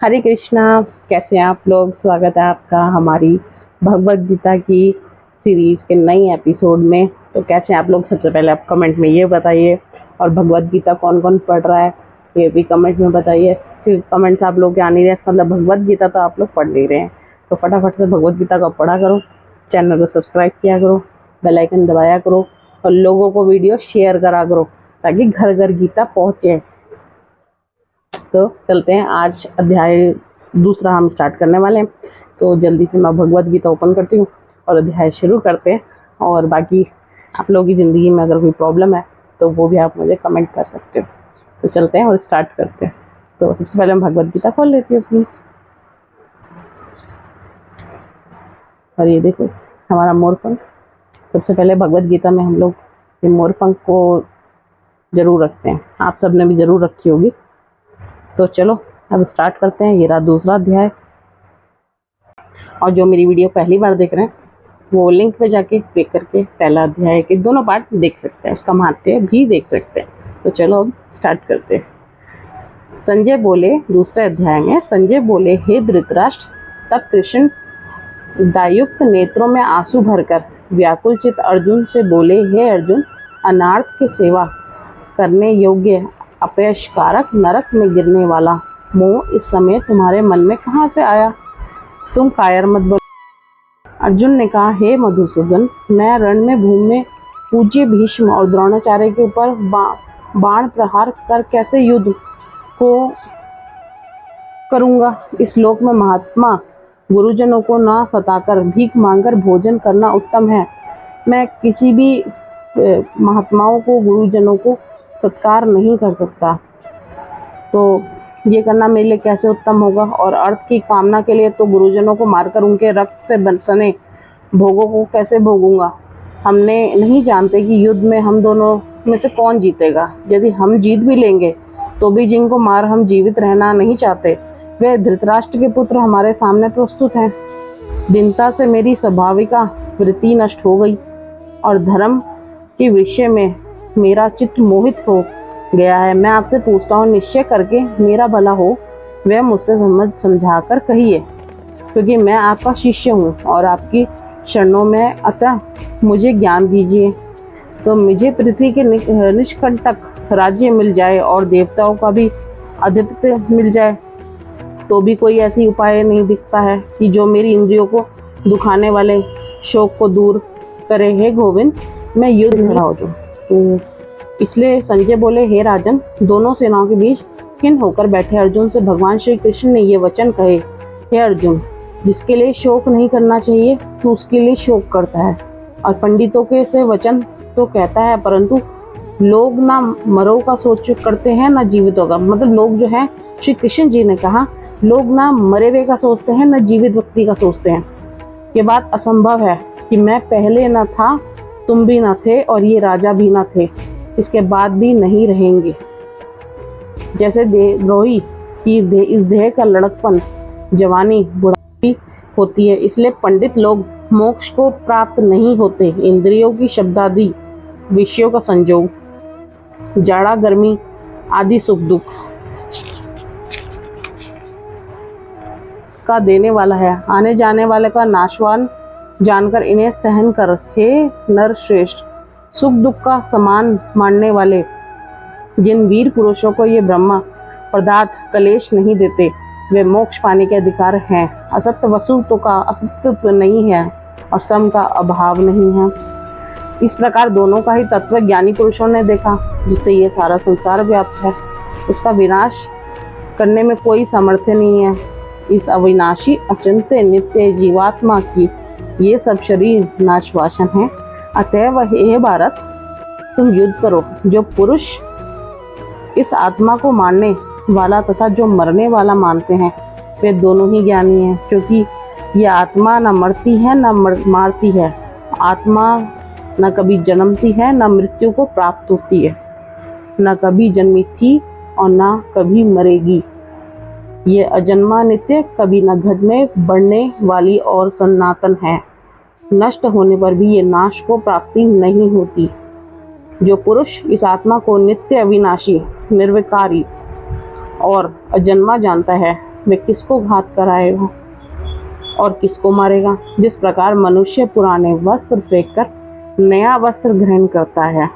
हरे कृष्णा। कैसे हैं आप लोग? स्वागत है आपका हमारी भगवत गीता की सीरीज़ के नए एपिसोड में। तो कैसे हैं आप लोग? सबसे पहले आप कमेंट में ये बताइए, और भगवत गीता कौन कौन पढ़ रहा है ये भी कमेंट में बताइए। क्योंकि कमेंट्स आप लोग के आ नहीं रहे, इसका मतलब भगवत गीता तो आप लोग पढ़ नहीं रहे हैं। तो फटाफट से भगवत गीता को पढ़ा करो, चैनल को सब्सक्राइब किया करो, बेल आइकन दबाया करो, और लोगों को वीडियो शेयर करा करो ताकि घर घर गीता पहुँचे। तो चलते हैं, आज अध्याय दूसरा हम स्टार्ट करने वाले हैं। तो जल्दी से मैं भगवत गीता ओपन करती हूँ और अध्याय शुरू करते हैं। और बाकी आप लोगों की ज़िंदगी में अगर कोई प्रॉब्लम है तो वो भी आप मुझे कमेंट कर सकते हो। तो चलते हैं और स्टार्ट करते हैं। तो सबसे पहले मैं भगवत गीता खोल लेती हूँ अपनी। और ये देखो हमारा मोरपंख। सबसे पहले भगवत गीता में हम लोग ये मोरपंख को ज़रूर रखते हैं, आप सब ने भी ज़रूर रखी होगी। तो चलो अब स्टार्ट करते हैं। ये रहा दूसरा अध्याय। और जो मेरी वीडियो पहली बार देख रहे हैं वो लिंक पे जाके क्लिक करके पहला अध्याय के दोनों पार्ट देख सकते हैं, उसका महत्व भी देख सकते हैं। तो चलो अब स्टार्ट करते हैं। संजय बोले, दूसरे अध्याय में संजय बोले, हे धृतराष्ट्र। तब कृष्ण दायुक्त नेत्रों में आंसू भरकर व्याकुल चित अर्जुन से बोले, हे अर्जुन, अनार्थ की सेवा करने योग्य अपयशकारक नरक में गिरने वाला मोह इस समय तुम्हारे मन में कहाँ से आया? तुम कायर मत बनो। अर्जुन ने कहा, हे मधुसूदन, मैं रण में भूमि में पूज्य भीष्म और द्रोणाचार्य के ऊपर बाण प्रहार कर कैसे युद्ध को करूंगा? इस लोक में महात्मा गुरुजनों को ना सताकर भीख मांगकर भोजन करना उत्तम है। मैं किसी भी महात्माओं को, गुरुजनों को सत्कार नहीं कर सकता, तो ये करना मेरे लिए कैसे उत्तम होगा? और अर्थ की कामना के लिए तो गुरुजनों को मारकर उनके रक्त से बने भोगों को कैसे भोगूंगा? हमने नहीं जानते कि युद्ध में हम दोनों में से कौन जीतेगा। यदि हम जीत भी लेंगे तो भी जिनको मार हम जीवित रहना नहीं चाहते, वे धृतराष्ट्र के पुत्र हमारे सामने प्रस्तुत हैं। दीनता से मेरी स्वाभाविका वृत्ति नष्ट हो गई और धर्म के विषय में मेरा चित्त मोहित हो गया है। मैं आपसे पूछता हूँ, निश्चय करके मेरा भला हो वह मुझसे समझा कर कहिए, क्योंकि मैं आपका शिष्य हूँ और आपकी शरणों में, अतः मुझे ज्ञान दीजिए। तो मुझे पृथ्वी के निष्कंटक राज्य मिल जाए और देवताओं का भी आधिपत्य मिल जाए, तो भी कोई ऐसी उपाय नहीं दिखता है कि जो मेरी इंद्रियों को दुखाने वाले शोक को दूर करे। हे गोविंद, मैं युद्ध खड़ा हो जाऊँ। तो इसलिए संजय बोले, हे राजन, दोनों सेनाओं के बीच खिन्न होकर बैठे अर्जुन से भगवान श्री कृष्ण ने ये वचन कहे, हे अर्जुन, जिसके लिए शोक नहीं करना चाहिए तो उसके लिए शोक करता है, और पंडितों के से वचन तो कहता है, परंतु लोग ना मरो का सोच करते हैं ना जीवितों का। मतलब लोग जो है, श्री कृष्ण जी ने कहा, लोग ना मरे हुए का सोचते हैं ना जीवित व्यक्ति का सोचते हैं। ये बात असंभव है कि मैं पहले न था, तुम भी न थे, और ये राजा भी न थे, इसके बाद भी नहीं रहेंगे। जैसे देहद्रोही की इस देह का लड़कपन जवानी बुढ़ापी होती है, इसलिए पंडित लोग मोक्ष को प्राप्त नहीं होते। इंद्रियों की शब्दादि विषयों का संयोग, जाड़ा गर्मी आदि सुख दुख का देने वाला है, आने जाने वाले का नाशवान जानकर इन्हें सहन कर। हे नर श्रेष्ठ, सुख दुख का समान मानने वाले जिन वीर पुरुषों को ये ब्रह्मा पदार्थ कलेश नहीं देते, वे मोक्ष पाने के अधिकार हैं। असत्य वस्तु का अस्तित्व नहीं है और सम का अभाव नहीं है। इस प्रकार दोनों का ही तत्व ज्ञानी पुरुषों ने देखा, जिससे ये सारा संसार व्याप्त है। उसका विनाश करने में कोई सामर्थ्य नहीं है। इस अविनाशी अचिंत्य नित्य जीवात्मा की ये सब शरीर नाशवासन है। अतएव हे भारत, तुम युद्ध करो। जो पुरुष इस आत्मा को मारने वाला तथा जो मरने वाला मानते हैं, वे दोनों ही ज्ञानी हैं, क्योंकि ये आत्मा न मरती है न मारती है। आत्मा न कभी जन्मती है न मृत्यु को प्राप्त होती है, न कभी जन्मी थी और न कभी मरेगी। ये अजन्मा नित्य, कभी न घटने बढ़ने वाली और सनातन है। नष्ट होने पर भी ये नाश को प्राप्ति नहीं होती। जो पुरुष इस आत्मा को नित्य अविनाशी, निर्विकारी और अजन्मा जानता है, वे किसको घात कराएगा और किसको मारेगा। जिस प्रकार मनुष्य पुराने वस्त्र फेंककर नया वस्त्र ग्रहण करता है,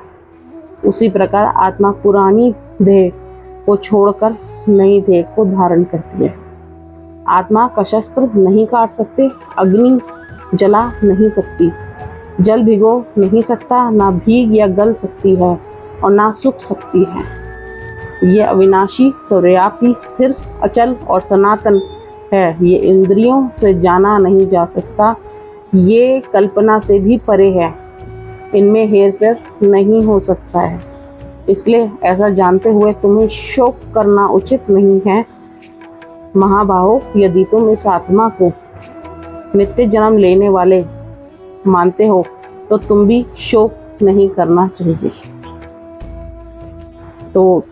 उसी प्रकार आत्मा पुरानी देह को छोड़कर नई देह को धारण करती है। आत्मा का शस्त्र नहीं काट सकते, अग्नि जला नहीं सकती, जल भिगो नहीं सकता, ना भीग या गल सकती है और ना सूख सकती है। यह अविनाशी, सर्वव्यापी, स्थिर, अचल और सनातन है। ये इंद्रियों से जाना नहीं जा सकता, ये कल्पना से भी परे है, इनमें हेरफेर नहीं हो सकता है। इसलिए ऐसा जानते हुए तुम्हें शोक करना उचित नहीं है। महाबाहो, यदि तुम इस आत्मा को नित्य जन्म लेने वाले मानते हो तो तुम भी शोक नहीं करना चाहिए। तो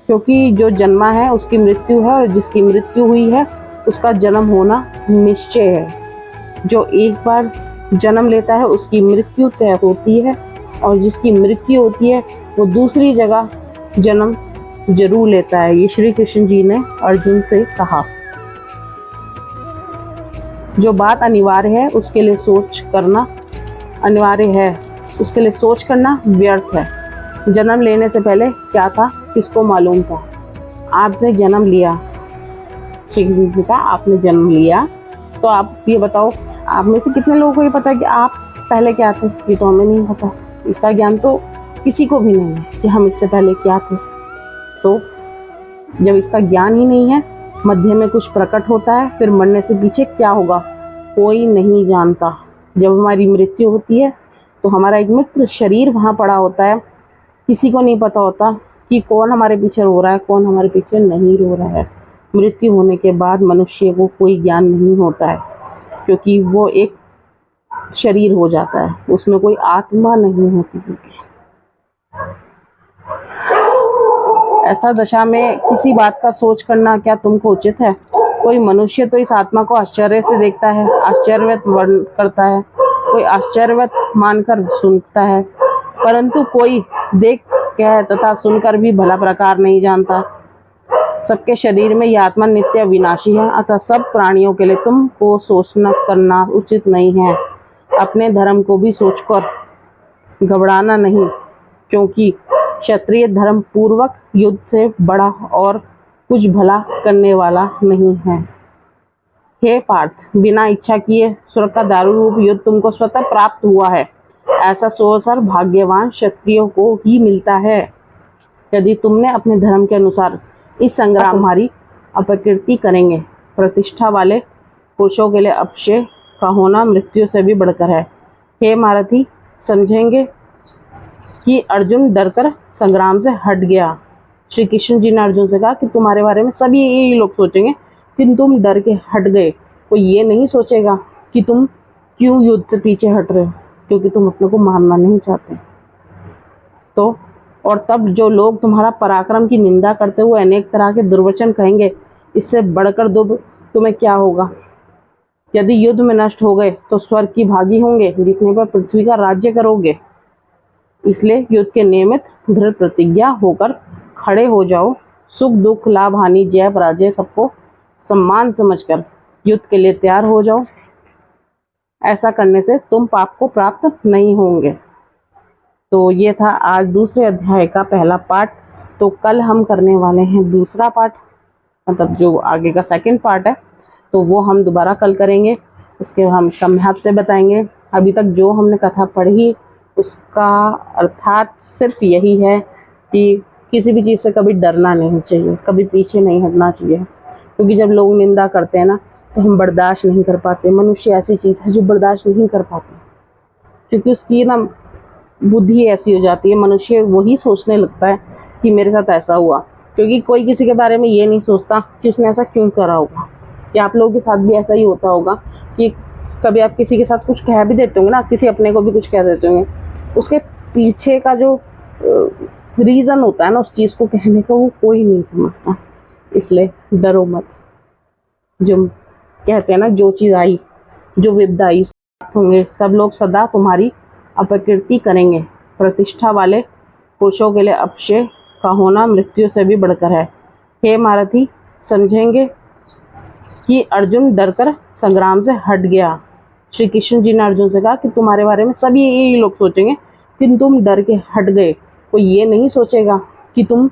क्योंकि जो जन्मा है उसकी मृत्यु है, और जिसकी मृत्यु हुई है उसका जन्म होना निश्चय है। जो एक बार जन्म लेता है उसकी मृत्यु तय होती है, और जिसकी मृत्यु होती है वो दूसरी जगह जन्म जरूर लेता है। ये श्री कृष्ण जी ने अर्जुन से कहा। जो बात अनिवार्य है उसके लिए सोच करना अनिवार्य है, उसके लिए सोच करना व्यर्थ है। जन्म लेने से पहले क्या था किसको मालूम था। आपने जन्म लिया, श्री कृष्ण जी का आपने जन्म लिया, तो आप ये बताओ आप में से कितने लोगों को ये पता है कि आप पहले क्या थे। ये तो हमें नहीं पता, इसका ज्ञान तो किसी को भी नहीं है कि हम इससे पहले क्या थे। तो जब इसका ज्ञान ही नहीं है, मध्य में कुछ प्रकट होता है, फिर मरने से पीछे क्या होगा कोई नहीं जानता। जब हमारी मृत्यु होती है तो हमारा एक मित्र शरीर वहाँ पड़ा होता है, किसी को नहीं पता होता कि कौन हमारे पीछे रो रहा है, कौन हमारे पीछे नहीं रो रहा है। मृत्यु होने के बाद मनुष्य को कोई ज्ञान नहीं होता है, क्योंकि वो एक शरीर हो जाता है, उसमें कोई आत्मा नहीं होती। क्योंकि ऐसा दशा में किसी बात का सोच करना क्या तुमको उचित है। कोई मनुष्य तो इस आत्मा को आश्चर्य से देखता है, आश्चर्यवत वर्ण करता है, कोई आश्चर्यवत मानकर सुनता है, परंतु कोई देख कह तथा सुनकर भी भला प्रकार नहीं जानता। सबके शरीर में यह आत्मा नित्य विनाशी है, अतः सब प्राणियों के लिए तुमको सोचना करना उचित नहीं है। अपने धर्म को भी सोचकर घबराना नहीं, क्योंकि क्षत्रिय धर्म पूर्वक युद्ध से बड़ा और कुछ भला करने वाला नहीं है। हे पार्थ, बिना इच्छा किए स्वर्ग का दारू रूप युद्ध तुमको स्वतः प्राप्त हुआ है। ऐसा सोअवसर भाग्यवान क्षत्रियों को ही मिलता है। यदि तुमने अपने धर्म के अनुसार इस संग्राम हमारी अपकीर्ति करेंगे, प्रतिष्ठा वाले पुरुषों के लिए अपक्षय का होना मृत्यु से भी बढ़कर है। हे महारथी, समझेंगे कि अर्जुन डरकर संग्राम से हट गया। श्री कृष्ण जी ने अर्जुन से कहा कि तुम्हारे बारे में सभी यही लोग सोचेंगे कि तुम डर के हट गए, कोई ये नहीं सोचेगा कि तुम क्यों युद्ध से पीछे हट रहे हो, क्योंकि तुम अपने को मारना नहीं चाहते। तो और तब जो लोग तुम्हारा पराक्रम की निंदा करते हुए अनेक तरह के दुर्वचन कहेंगे, इससे बढ़कर दुर्भ तुम्हें क्या होगा। यदि युद्ध में नष्ट हो गए तो स्वर्ग की भागी होंगे, जीतने पर पृथ्वी का राज्य करोगे। इसलिए युद्ध के नियमित दृढ़ प्रतिज्ञा होकर खड़े हो जाओ। सुख दुख लाभ हानि जय पराजय सबको सम्मान समझकर युद्ध के लिए तैयार हो जाओ। ऐसा करने से तुम पाप को प्राप्त नहीं होंगे। तो ये था आज दूसरे अध्याय का पहला पार्ट। तो कल हम करने वाले हैं दूसरा पार्ट, मतलब जो आगे का सेकंड पार्ट है, तो वो हम दोबारा कल करेंगे। उसके हम इसका महत्व बताएंगे। अभी तक जो हमने कथा पढ़ी उसका अर्थात सिर्फ यही है कि किसी भी चीज़ से कभी डरना नहीं चाहिए, कभी पीछे नहीं हटना चाहिए, क्योंकि जब लोग निंदा करते हैं ना तो हम बर्दाश्त नहीं कर पाते। मनुष्य ऐसी चीज़ है जो बर्दाश्त नहीं कर पाते, क्योंकि उसकी ना बुद्धि ऐसी हो जाती है, मनुष्य वही सोचने लगता है कि मेरे साथ ऐसा हुआ, क्योंकि कोई किसी के बारे में ये नहीं सोचता कि उसने ऐसा क्यों करा होगा। या आप लोगों के साथ भी ऐसा ही होता होगा कि कभी आप किसी के साथ कुछ कह भी देते होंगे ना, किसी अपने को भी कुछ कह देते होंगे, उसके पीछे का जो रीज़न होता है ना उस चीज़ को कहने का, वो कोई नहीं समझता। इसलिए डरो मत। जो कहते हैं ना, जो चीज़ आई, जो विपदा आई होंगे, सब लोग सदा तुम्हारी अपकीर्ति करेंगे। प्रतिष्ठा वाले पुरुषों के लिए अपक्षय का होना मृत्यु से भी बढ़कर है। हे महारथी, समझेंगे कि अर्जुन डरकर संग्राम से हट गया। श्री कृष्ण जी ने अर्जुन से कहा कि तुम्हारे बारे में सभी यही लोग सोचेंगे कि तुम डर के हट गए, कोई ये नहीं सोचेगा कि तुम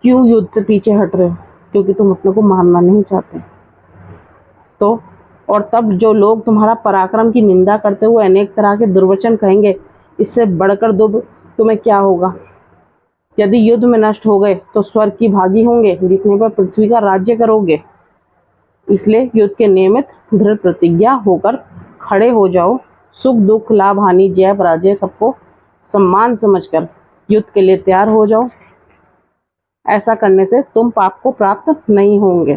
क्यों युद्ध से पीछे हट रहे हो, क्योंकि तुम अपने को मारना नहीं चाहते। तो और तब जो लोग तुम्हारा पराक्रम की निंदा करते हुए अनेक तरह के दुर्वचन कहेंगे, इससे बढ़कर दुर्भ तुम्हें क्या होगा। यदि युद्ध में नष्ट हो गए तो स्वर्ग की भागी होंगे, जीतने पर पृथ्वी का राज्य करोगे। इसलिए युद्ध के नियमित दृढ़ प्रतिज्ञा होकर खड़े हो जाओ। सुख दुख लाभ हानि जय पराजय सबको सम्मान समझकर युद्ध के लिए तैयार हो जाओ। ऐसा करने से तुम पाप को प्राप्त नहीं होंगे।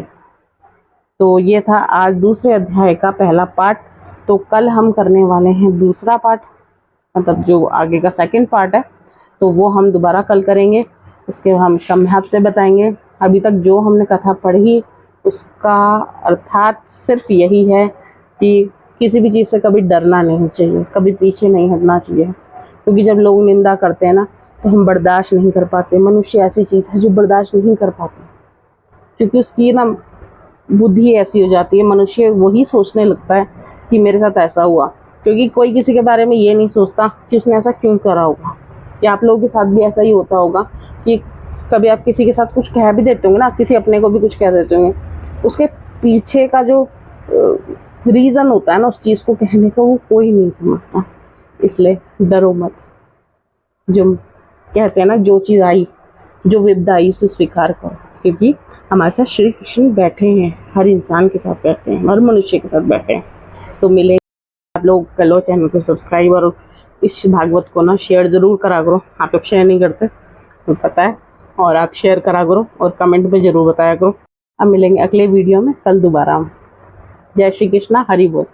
तो ये था आज दूसरे अध्याय का पहला पार्ट। तो कल हम करने वाले हैं दूसरा पार्ट, मतलब जो आगे का सेकंड पार्ट है, तो वो हम दोबारा कल करेंगे। उसके हम इसका महत्व बताएंगे। अभी तक जो हमने कथा पढ़ी उसका अर्थात सिर्फ यही है कि किसी भी चीज़ से कभी डरना नहीं चाहिए, कभी पीछे नहीं हटना चाहिए, क्योंकि जब लोग निंदा करते हैं ना तो हम बर्दाश्त नहीं कर पाते। मनुष्य ऐसी चीज़ है जो बर्दाश्त नहीं कर पाता, क्योंकि उसकी ना बुद्धि ऐसी हो जाती है, मनुष्य वही सोचने लगता है कि मेरे साथ ऐसा हुआ, क्योंकि कोई किसी के बारे में ये नहीं सोचता कि उसने ऐसा क्यों करा होगा। या आप लोगों के साथ भी ऐसा ही होता होगा कि कभी आप किसी के साथ कुछ कह भी देते होंगे ना, किसी अपने को भी कुछ कह देते होंगे, उसके पीछे का जो रीज़न होता है ना उस चीज़ को कहने का, वो कोई नहीं समझता। इसलिए डरो मत। जो कहते हैं ना, जो चीज़ आई, जो विपदा आई उसे स्वीकार करो, क्योंकि हमारे साथ श्री कृष्ण बैठे हैं, हर इंसान के साथ बैठे हैं, हर मनुष्य के साथ बैठे हैं। तो मिले आप लोग कर लो चैनल को सब्सक्राइब और इस भागवत को ना शेयर ज़रूर करा करो। आप लोग शेयर नहीं करते तो पता है, और आप शेयर करा करो और कमेंट में ज़रूर बताया करो। अब मिलेंगे अगले वीडियो में कल दोबारा। जय श्री कृष्णा, हरि बोल।